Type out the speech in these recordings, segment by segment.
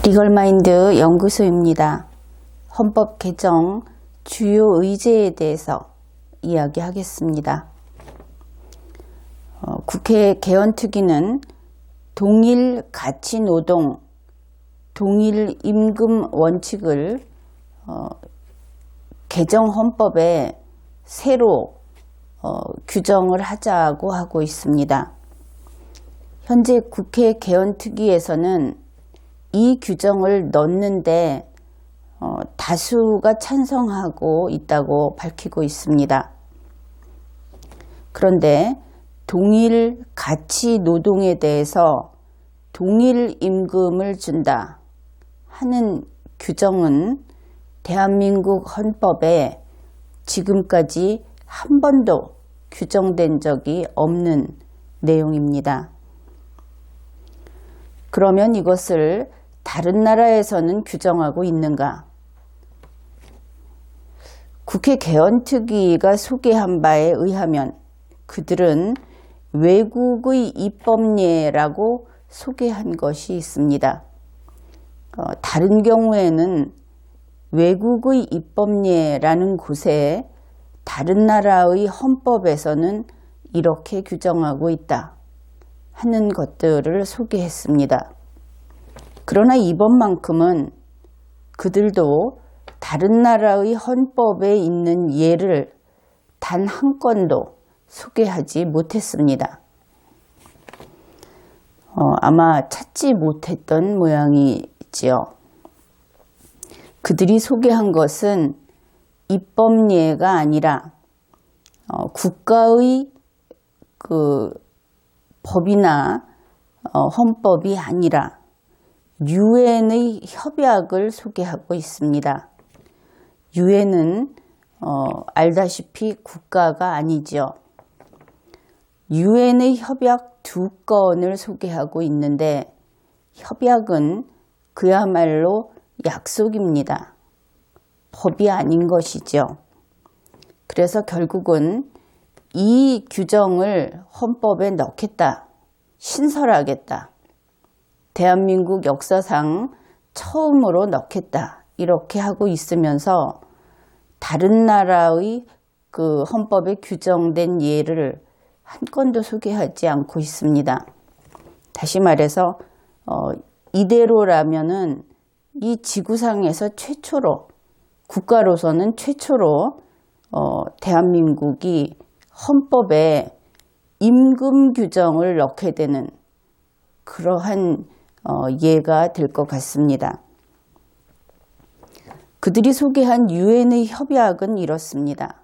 리걸마인드 연구소입니다. 헌법 개정 주요 의제에 대해서 이야기하겠습니다. 국회 개헌특위는 동일 가치노동, 동일 임금 원칙을 개정 헌법에 새로 규정을 하자고 하고 있습니다. 현재 국회 개헌특위에서는 이 규정을 넣는데 다수가 찬성하고 있다고 밝히고 있습니다. 그런데 동일 가치 노동에 대해서 동일 임금을 준다 하는 규정은 대한민국 헌법에 지금까지 한 번도 규정된 적이 없는 내용입니다. 그러면 이것을 다른 나라에서는 규정하고 있는가? 국회 개헌특위가 소개한 바에 의하면 그들은 외국의 입법례라고 소개한 것이 있습니다. 다른 경우에는 외국의 입법례라는 곳에 다른 나라의 헌법에서는 이렇게 규정하고 있다 하는 것들을 소개했습니다. 그러나 이번만큼은 그들도 다른 나라의 헌법에 있는 예를 단 한 건도 소개하지 못했습니다. 아마 찾지 못했던 모양이지요. 그들이 소개한 것은 입법례가 아니라 국가의 법이나 헌법이 아니라 유엔의 협약을 소개하고 있습니다. 유엔은 알다시피 국가가 아니죠. 유엔의 협약 2건을 소개하고 있는데 협약은 그야말로 약속입니다. 법이 아닌 것이죠. 그래서 결국은 이 규정을 헌법에 넣겠다, 신설하겠다, 대한민국 역사상 처음으로 넣겠다 이렇게 하고 있으면서 다른 나라의 그 헌법에 규정된 예를 한 건도 소개하지 않고 있습니다. 다시 말해서 이대로라면은 이 지구상에서 최초로, 국가로서는 최초로 대한민국이 헌법에 임금 규정을 넣게 되는 그러한 예가 될 것 같습니다. 그들이 소개한 유엔의 협약은 이렇습니다.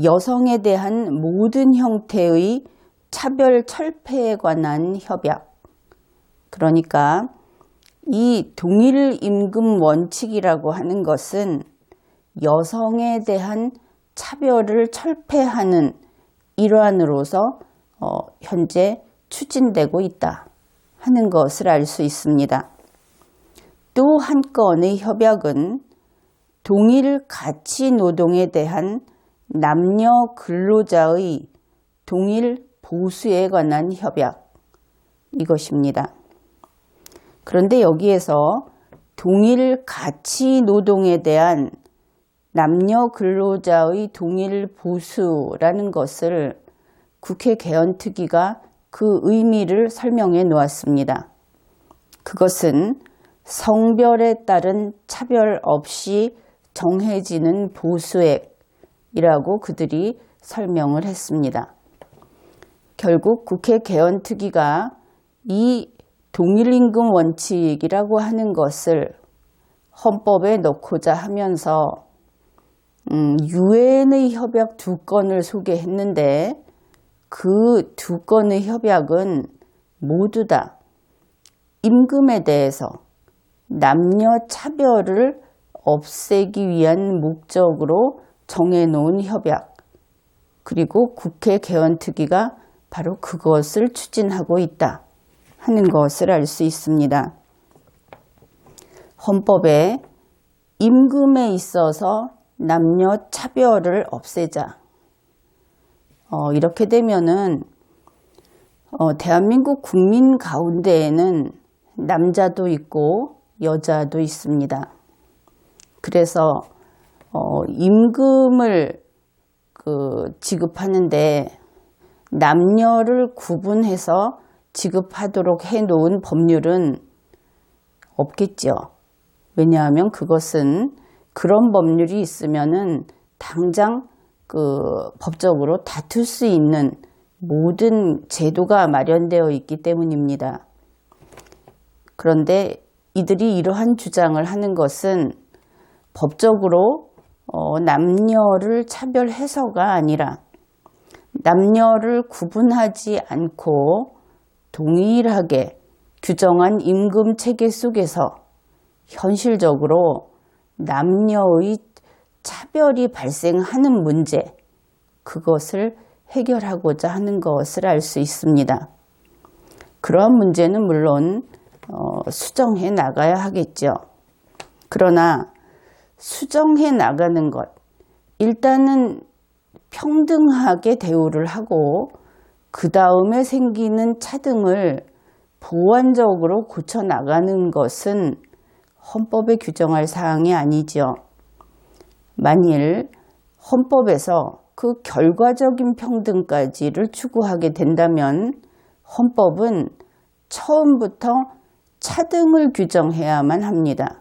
여성에 대한 모든 형태의 차별 철폐에 관한 협약. 그러니까 이 동일 임금 원칙이라고 하는 것은 여성에 대한 차별을 철폐하는 일환으로서 현재 추진되고 있다 하는 것을 알 수 있습니다. 또 한 건의 협약은 동일 가치 노동에 대한 남녀 근로자의 동일 보수에 관한 협약, 이것입니다. 그런데 여기에서 동일 가치 노동에 대한 남녀 근로자의 동일 보수라는 것을 국회 개헌특위가 그 의미를 설명해 놓았습니다. 그것은 성별에 따른 차별 없이 정해지는 보수액이라고 그들이 설명을 했습니다. 결국 국회 개헌특위가 이 동일임금 원칙이라고 하는 것을 헌법에 넣고자 하면서 유엔의 협약 2건을 소개했는데 그 2건의 협약은 모두 다 임금에 대해서 남녀 차별을 없애기 위한 목적으로 정해놓은 협약, 그리고 국회 개헌특위가 바로 그것을 추진하고 있다 하는 것을 알 수 있습니다. 헌법에 임금에 있어서 남녀 차별을 없애자. 이렇게 되면은 대한민국 국민 가운데에는 남자도 있고 여자도 있습니다. 그래서 임금을 지급하는데 남녀를 구분해서 지급하도록 해놓은 법률은 없겠죠. 왜냐하면 그것은 그런 법률이 있으면은 당장 법적으로 다툴 수 있는 모든 제도가 마련되어 있기 때문입니다. 그런데 이들이 이러한 주장을 하는 것은 법적으로 남녀를 차별해서가 아니라 남녀를 구분하지 않고 동일하게 규정한 임금 체계 속에서 현실적으로 남녀의 차별이 발생하는 문제, 그것을 해결하고자 하는 것을 알 수 있습니다. 그러한 문제는 물론 수정해 나가야 하겠죠. 그러나 수정해 나가는 것, 일단은 평등하게 대우를 하고 그 다음에 생기는 차등을 보완적으로 고쳐 나가는 것은 헌법에 규정할 사항이 아니죠. 만일 헌법에서 그 결과적인 평등까지를 추구하게 된다면 헌법은 처음부터 차등을 규정해야만 합니다.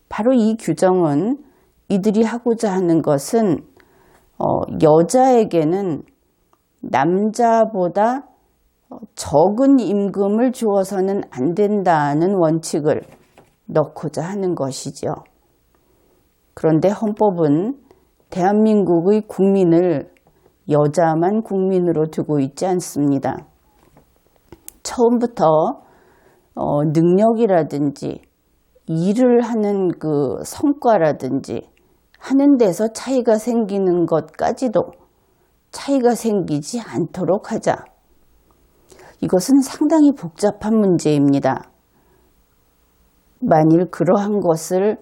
바로 이 규정은 이들이 하고자 하는 것은 여자에게는 남자보다 적은 임금을 주어서는 안 된다는 원칙을 넣고자 하는 것이죠. 그런데 헌법은 대한민국의 국민을 여자만 국민으로 두고 있지 않습니다. 처음부터 능력이라든지 일을 하는 그 성과라든지 하는 데서 차이가 생기는 것까지도 차이가 생기지 않도록 하자. 이것은 상당히 복잡한 문제입니다. 만일 그러한 것을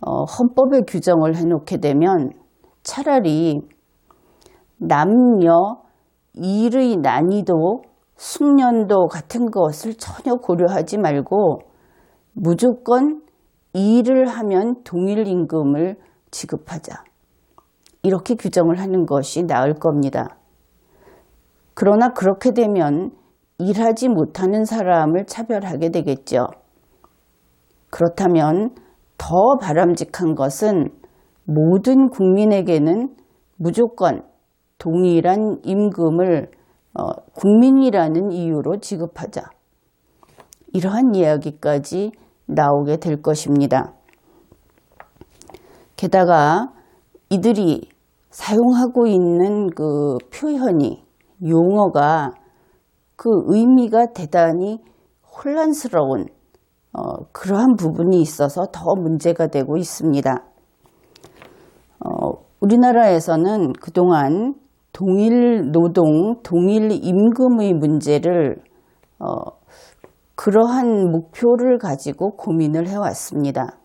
헌법에 규정을 해놓게 되면 차라리 남녀 일의 난이도, 숙련도 같은 것을 전혀 고려하지 말고 무조건 일을 하면 동일 임금을 지급하자. 이렇게 규정을 하는 것이 나을 겁니다. 그러나 그렇게 되면 일하지 못하는 사람을 차별하게 되겠죠. 그렇다면 더 바람직한 것은 모든 국민에게는 무조건 동일한 임금을 국민이라는 이유로 지급하자. 이러한 이야기까지 나오게 될 것입니다. 게다가 이들이 사용하고 있는 그 표현이, 용어가 그 의미가 대단히 혼란스러운 그러한 부분이 있어서 더 문제가 되고 있습니다. 우리나라에서는 그동안 동일 노동, 동일 임금의 문제를 그러한 목표를 가지고 고민을 해왔습니다.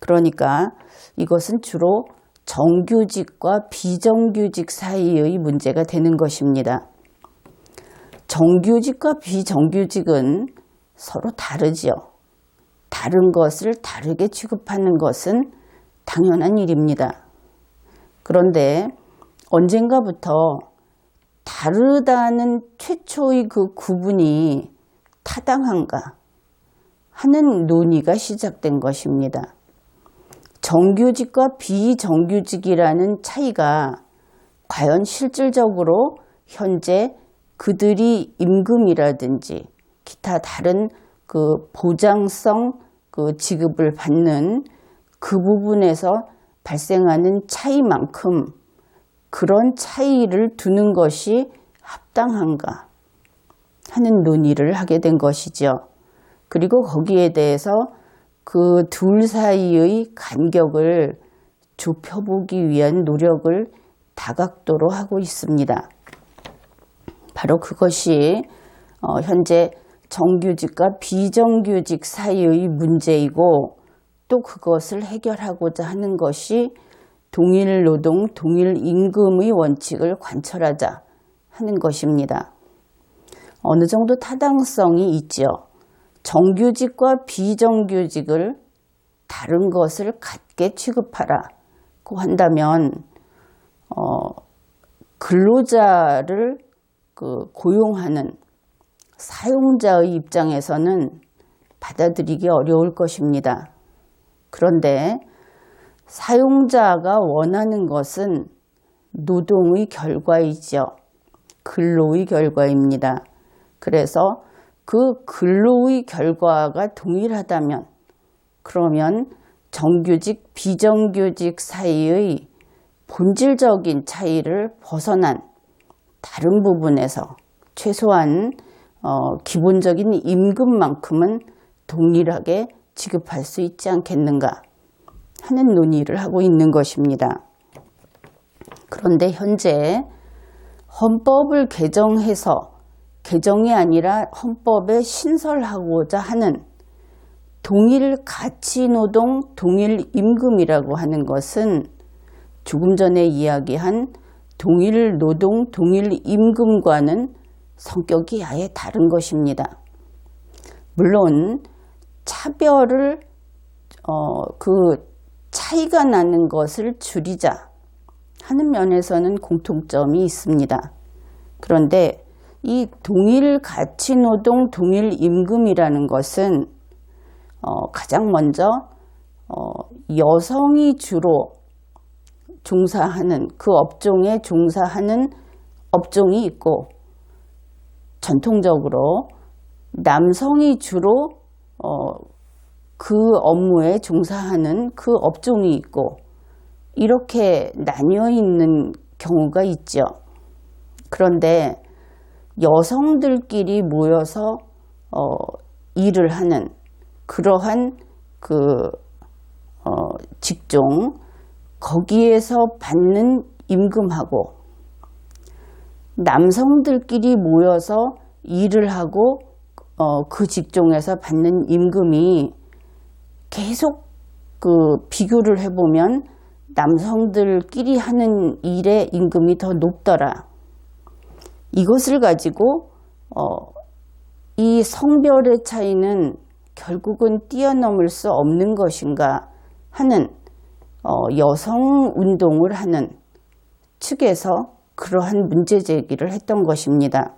그러니까 이것은 주로 정규직과 비정규직 사이의 문제가 되는 것입니다. 정규직과 비정규직은 서로 다르지요. 다른 것을 다르게 취급하는 것은 당연한 일입니다. 그런데 언젠가부터 다르다는 최초의 그 구분이 타당한가 하는 논의가 시작된 것입니다. 정규직과 비정규직이라는 차이가 과연 실질적으로 현재 그들이 임금이라든지 기타 다른 그 보장성 그 지급을 받는 그 부분에서 발생하는 차이만큼 그런 차이를 두는 것이 합당한가 하는 논의를 하게 된 것이죠. 그리고 거기에 대해서 그 둘 사이의 간격을 좁혀보기 위한 노력을 다각도로 하고 있습니다. 바로 그것이 현재 정규직과 비정규직 사이의 문제이고 또 그것을 해결하고자 하는 것이 동일 노동, 동일 임금의 원칙을 관철하자 하는 것입니다. 어느 정도 타당성이 있죠. 정규직과 비정규직을 다른 것을 같게 취급하라고 한다면 근로자를 고용하는 사용자의 입장에서는 받아들이기 어려울 것입니다. 그런데 사용자가 원하는 것은 노동의 결과이죠. 근로의 결과입니다. 그래서 그 근로의 결과가 동일하다면 그러면 정규직, 비정규직 사이의 본질적인 차이를 벗어난 다른 부분에서 최소한 기본적인 임금만큼은 동일하게 지급할 수 있지 않겠는가 하는 논의를 하고 있는 것입니다. 그런데 현재 헌법을 개정해서 개정이 아니라 헌법에 신설하고자 하는 동일 가치노동, 동일 임금이라고 하는 것은 조금 전에 이야기한 동일 노동, 동일 임금과는 성격이 아예 다른 것입니다. 물론 차별을 차이가 나는 것을 줄이자 하는 면에서는 공통점이 있습니다. 그런데 이 동일 가치노동, 동일 임금이라는 것은 가장 먼저 여성이 주로 종사하는 그 업종에 종사하는 업종이 있고 전통적으로 남성이 주로 그 업무에 종사하는 그 업종이 있고 이렇게 나뉘어 있는 경우가 있죠. 그런데 여성들끼리 모여서 일을 하는 그러한 직종, 거기에서 받는 임금하고 남성들끼리 모여서 일을 하고 그 직종에서 받는 임금이 계속 비교를 해보면 남성들끼리 하는 일의 임금이 더 높더라. 이것을 가지고 이 성별의 차이는 결국은 뛰어넘을 수 없는 것인가 하는 여성운동을 하는 측에서 그러한 문제 제기를 했던 것입니다.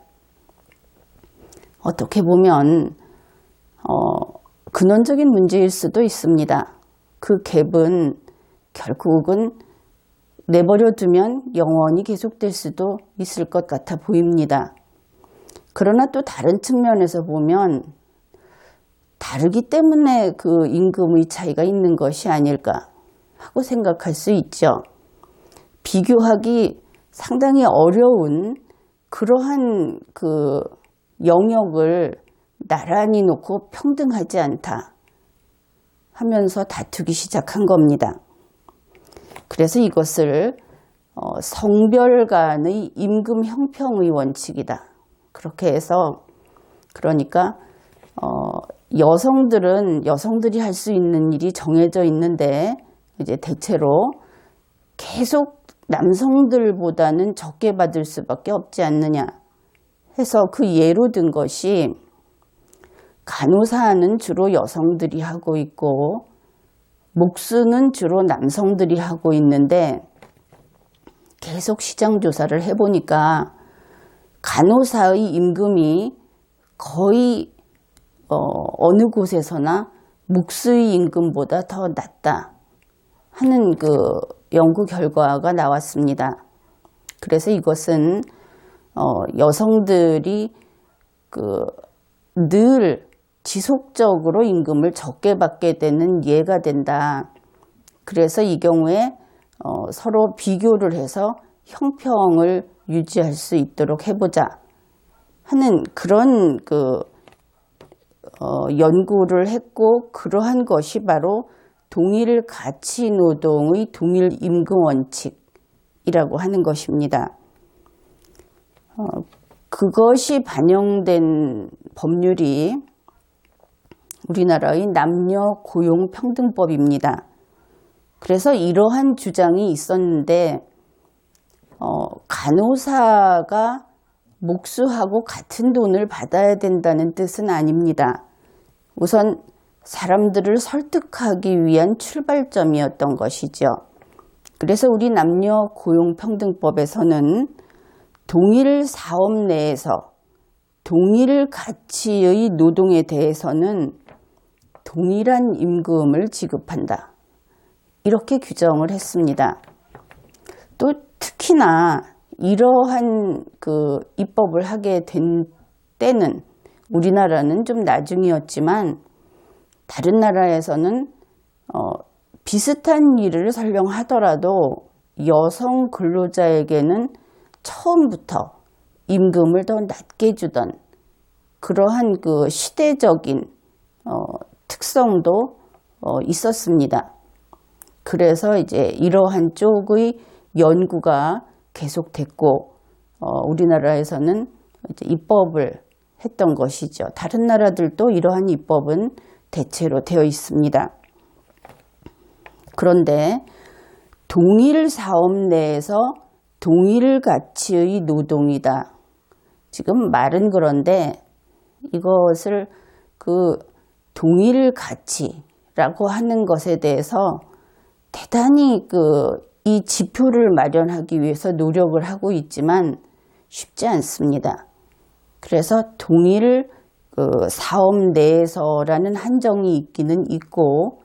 어떻게 보면 근원적인 문제일 수도 있습니다. 그 갭은 결국은 내버려 두면 영원히 계속될 수도 있을 것 같아 보입니다. 그러나 또 다른 측면에서 보면 다르기 때문에 그 임금의 차이가 있는 것이 아닐까 하고 생각할 수 있죠. 비교하기 상당히 어려운 그러한 영역을 나란히 놓고 평등하지 않다 하면서 다투기 시작한 겁니다. 그래서 이것을 성별 간의 임금 형평의 원칙이다. 그렇게 해서 그러니까 여성들이 할 수 있는 일이 정해져 있는데 이제 대체로 계속 남성들보다는 적게 받을 수밖에 없지 않느냐 해서 그 예로 든 것이 간호사는 주로 여성들이 하고 있고 목수는 주로 남성들이 하고 있는데 계속 시장 조사를 해보니까 간호사의 임금이 거의 어느 곳에서나 목수의 임금보다 더 낮다 하는 연구 결과가 나왔습니다. 그래서 이것은 여성들이 늘 지속적으로 임금을 적게 받게 되는 예가 된다. 그래서 이 경우에 서로 비교를 해서 형평을 유지할 수 있도록 해보자 하는 그런 연구를 했고 그러한 것이 바로 동일 가치 노동의 동일 임금 원칙이라고 하는 것입니다. 그것이 반영된 법률이 우리나라의 남녀 고용 평등법입니다. 그래서 이러한 주장이 있었는데 간호사가 목수하고 같은 돈을 받아야 된다는 뜻은 아닙니다. 우선 사람들을 설득하기 위한 출발점이었던 것이죠. 그래서 우리 남녀 고용평등법에서는 동일 사업 내에서 동일 가치의 노동에 대해서는 동일한 임금을 지급한다. 이렇게 규정을 했습니다. 또 특히나 이러한 입법을 하게 된 때는 우리나라는 좀 나중이었지만 다른 나라에서는 비슷한 일을 설령 하더라도 여성 근로자에게는 처음부터 임금을 더 낮게 주던 그러한 시대적인 특성도 있었습니다. 그래서 이제 이러한 쪽의 연구가 계속됐고 우리나라에서는 이제 입법을 했던 것이죠. 다른 나라들도 이러한 입법은 대체로 되어 있습니다. 그런데 동일 사업 내에서 동일 가치의 노동이다. 지금 말은 그런데 이것을 동일 가치라고 하는 것에 대해서 대단히 이 지표를 마련하기 위해서 노력을 하고 있지만 쉽지 않습니다. 그래서 동일 사업 내에서라는 한정이 있기는 있고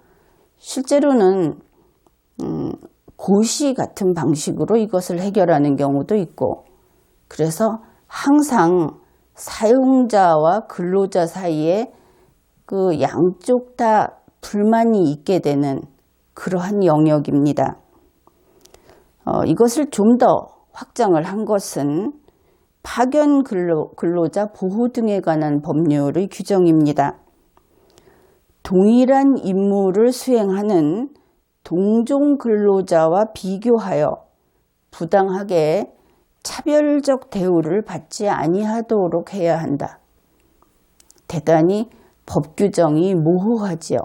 실제로는 고시 같은 방식으로 이것을 해결하는 경우도 있고 그래서 항상 사용자와 근로자 사이에 양쪽 다 불만이 있게 되는 그러한 영역입니다. 이것을 좀 더 확장을 한 것은 파견 근로자 보호 등에 관한 법률의 규정입니다. 동일한 임무를 수행하는 동종 근로자와 비교하여 부당하게 차별적 대우를 받지 아니하도록 해야 한다. 대단히 법 규정이 모호하지요.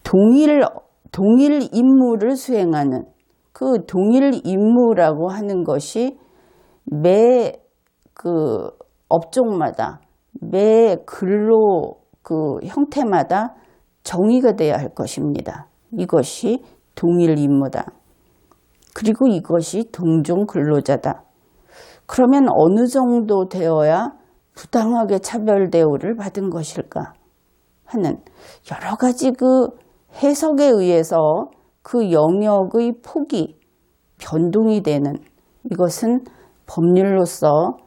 동일 임무를 수행하는 그 동일 임무라고 하는 것이 매 업종마다 매 근로 형태마다 정의가 돼야 할 것입니다. 이것이 동일 임무다. 그리고 이것이 동종 근로자다. 그러면 어느 정도 되어야 부당하게 차별 대우를 받은 것일까 하는 여러 가지 해석에 의해서 그 영역의 폭이 변동이 되는 이것은 법률로서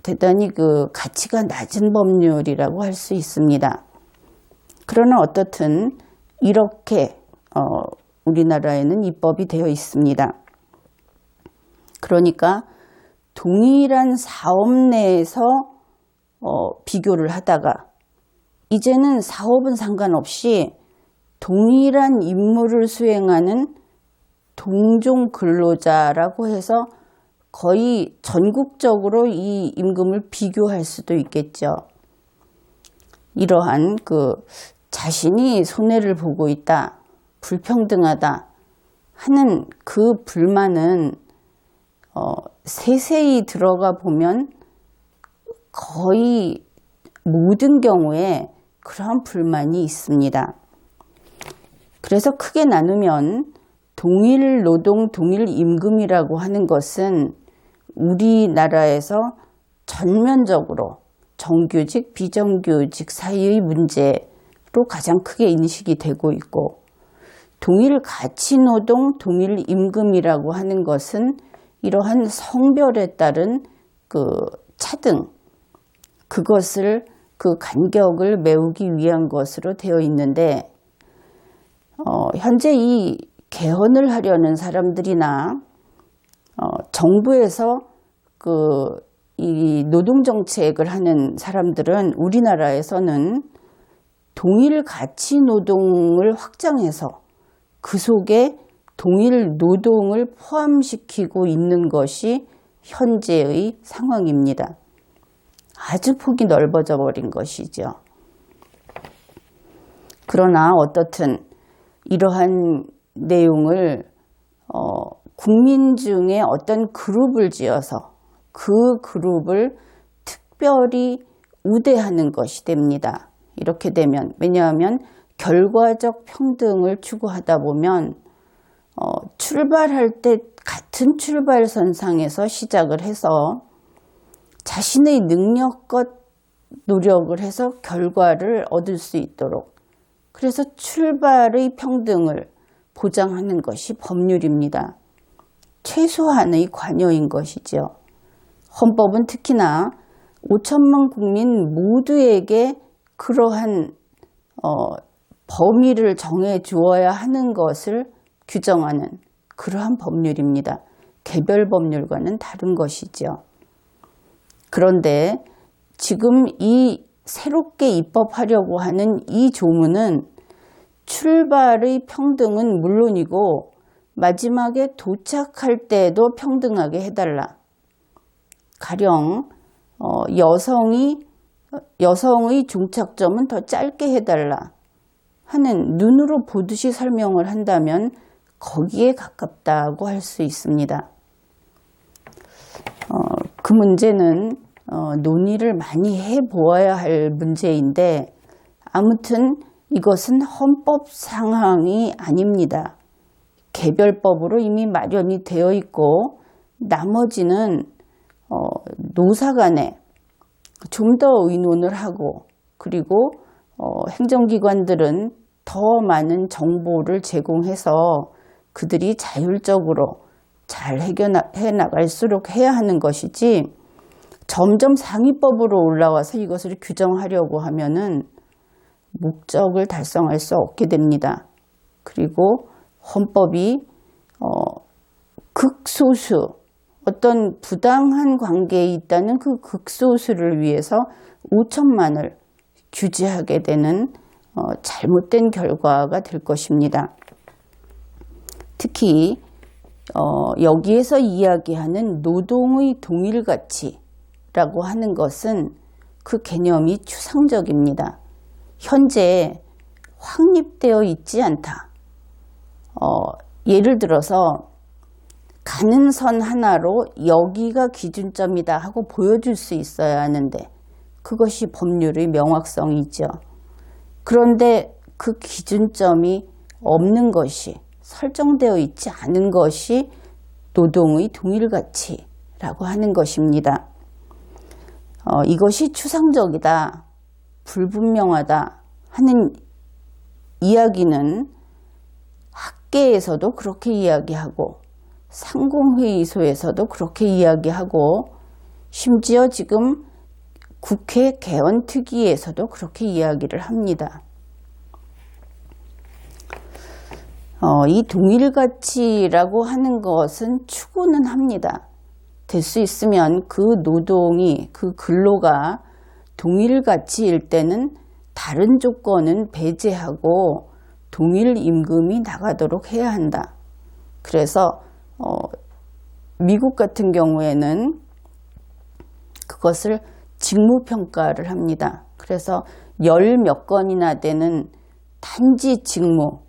대단히 가치가 낮은 법률이라고 할 수 있습니다. 그러나 어떻든 이렇게 우리나라에는 입법이 되어 있습니다. 그러니까 동일한 사업 내에서 비교를 하다가 이제는 사업은 상관없이 동일한 임무를 수행하는 동종 근로자라고 해서 거의 전국적으로 이 임금을 비교할 수도 있겠죠. 이러한 자신이 손해를 보고 있다, 불평등하다 하는 그 불만은 세세히 들어가 보면 거의 모든 경우에 그러한 불만이 있습니다. 그래서 크게 나누면 동일 노동, 동일 임금이라고 하는 것은 우리나라에서 전면적으로 정규직, 비정규직 사이의 문제로 가장 크게 인식이 되고 있고 동일 가치 노동, 동일 임금이라고 하는 것은 이러한 성별에 따른 차등, 그것을 간격을 메우기 위한 것으로 되어 있는데 현재 이 개헌을 하려는 사람들이나 정부에서 이 노동정책을 하는 사람들은 우리나라에서는 동일 가치 노동을 확장해서 그 속에 동일 노동을 포함시키고 있는 것이 현재의 상황입니다. 아주 폭이 넓어져 버린 것이죠. 그러나 어떻든 이러한 내용을 국민 중에 어떤 그룹을 지어서 그 그룹을 특별히 우대하는 것이 됩니다. 이렇게 되면, 왜냐하면 결과적 평등을 추구하다 보면 출발할 때 같은 출발선상에서 시작을 해서 자신의 능력껏 노력을 해서 결과를 얻을 수 있도록, 그래서 출발의 평등을 보장하는 것이 법률입니다. 최소한의 관여인 것이죠. 헌법은 특히나 5천만 국민 모두에게 그러한 범위를 정해 주어야 하는 것을 규정하는 그러한 법률입니다. 개별 법률과는 다른 것이죠. 그런데 지금 이 새롭게 입법하려고 하는 이 조문은 출발의 평등은 물론이고 마지막에 도착할 때도 평등하게 해달라. 가령 여성의 종착점은 더 짧게 해달라 하는, 눈으로 보듯이 설명을 한다면 거기에 가깝다고 할 수 있습니다. 그 문제는 논의를 많이 해보아야 할 문제인데, 아무튼 이것은 헌법 상황이 아닙니다. 개별법으로 이미 마련이 되어 있고, 나머지는 노사 간에 좀 더 의논을 하고, 그리고 행정기관들은 더 많은 정보를 제공해서 그들이 자율적으로 잘 해결해 나갈수록 해야 하는 것이지, 점점 상위법으로 올라와서 이것을 규정하려고 하면은 목적을 달성할 수 없게 됩니다. 그리고 헌법이 극소수, 어떤 부당한 관계에 있다는 그 극소수를 위해서 5천만을 규제하게 되는 잘못된 결과가 될 것입니다. 특히 여기에서 이야기하는 노동의 동일가치라고 하는 것은 그 개념이 추상적입니다. 현재 확립되어 있지 않다. 예를 들어서 가는 선 하나로 여기가 기준점이다 하고 보여줄 수 있어야 하는데, 그것이 법률의 명확성이죠. 그런데 그 기준점이 없는 것이, 설정되어 있지 않은 것이 노동의 동일가치라고 하는 것입니다. 이것이 추상적이다, 불분명하다 하는 이야기는 학계에서도 그렇게 이야기하고, 상공회의소에서도 그렇게 이야기하고, 심지어 지금 국회 개헌특위에서도 그렇게 이야기를 합니다. 이 동일가치라고 하는 것은 추구는 합니다. 될 수 있으면 그 노동이, 그 근로가 동일가치일 때는 다른 조건은 배제하고 동일 임금이 나가도록 해야 한다. 그래서 미국 같은 경우에는 그것을 직무평가를 합니다. 그래서 10몇 건이나 되는 단지 직무,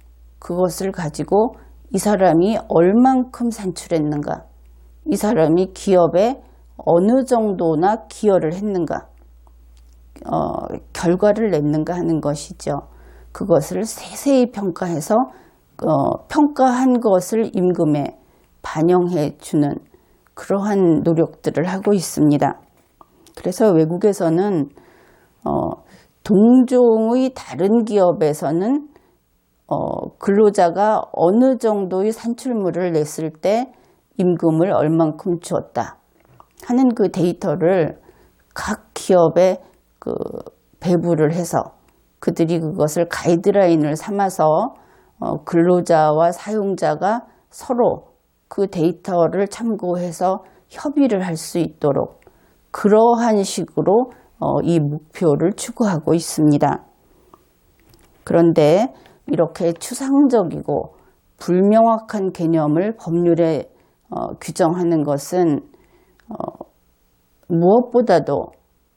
그것을 가지고 이 사람이 얼만큼 산출했는가, 이 사람이 기업에 어느 정도나 기여를 했는가, 결과를 냈는가 하는 것이죠. 그것을 세세히 평가해서 평가한 것을 임금에 반영해 주는 그러한 노력들을 하고 있습니다. 그래서 외국에서는 동종의 다른 기업에서는 근로자가 어느 정도의 산출물을 냈을 때 임금을 얼만큼 주었다 하는 그 데이터를 각 기업에 배부를 해서 그들이 그것을 가이드라인을 삼아서 근로자와 사용자가 서로 그 데이터를 참고해서 협의를 할 수 있도록, 그러한 식으로 이 목표를 추구하고 있습니다. 그런데 이렇게 추상적이고 불명확한 개념을 법률에 규정하는 것은 무엇보다도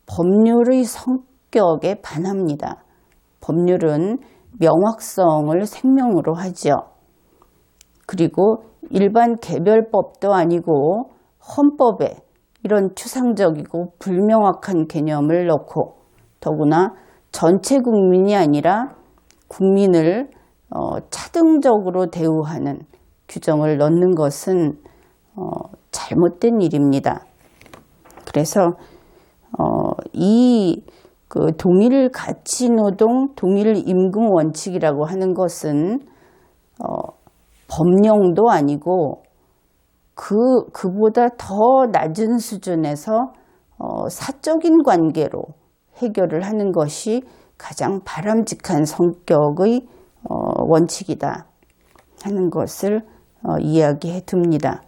법률의 성격에 반합니다. 법률은 명확성을 생명으로 하죠. 그리고 일반 개별법도 아니고 헌법에 이런 추상적이고 불명확한 개념을 넣고 더구나 전체 국민이 아니라 국민을 차등적으로 대우하는 규정을 넣는 것은 잘못된 일입니다. 그래서 이 동일 가치 노동, 동일 임금 원칙이라고 하는 것은 법령도 아니고 그보다 더 낮은 수준에서 사적인 관계로 해결을 하는 것이 가장 바람직한 성격의 원칙이다 하는 것을 이야기해 둡니다.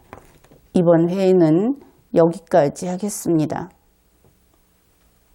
이번 회의는 여기까지 하겠습니다.